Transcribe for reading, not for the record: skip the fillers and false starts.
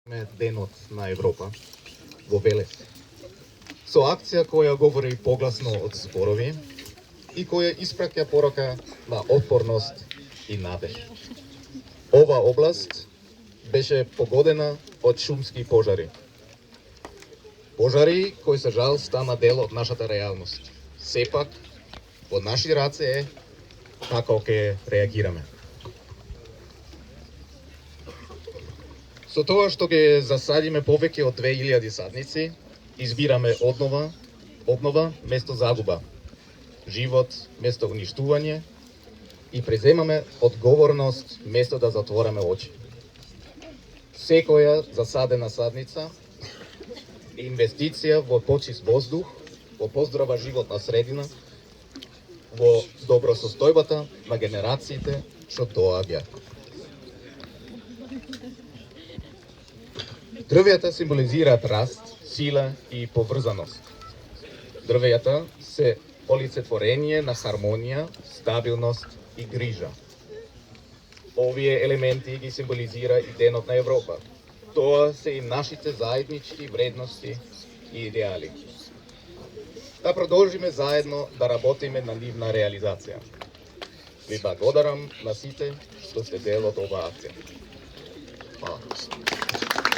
Денот на Европа во Велес. Со акција која говори погласно од зборови и која испраќа порока на отпорност и надеж. Ова област беше погодена од шумски пожари. Пожари кои за жал стана дел од нашата реалност. Сепак, во наши раце е како ќе реагираме. Со тоа што ќе засадиме повеќе од 2000 садници, избираме обнова место загуба, живот место уништување и преземаме одговорност место да затвораме очи. Секоја засадена садница е инвестиција во почист воздух, во поздрава животна средина, во добросостојбата на генерациите што доаѓаат. Дрвјата символизираат раст, сила и поврзаност. Дрвјата се олицетворение на хармонија, стабилност и грижа. Овие елементи ги символизира и Денот на Европа. Тоа се и нашите заеднички вредности и идеали. Да продолжиме заедно да работиме на нивна реализација. Ви благодарам на сите што сте дел од оваа акција. Hvala.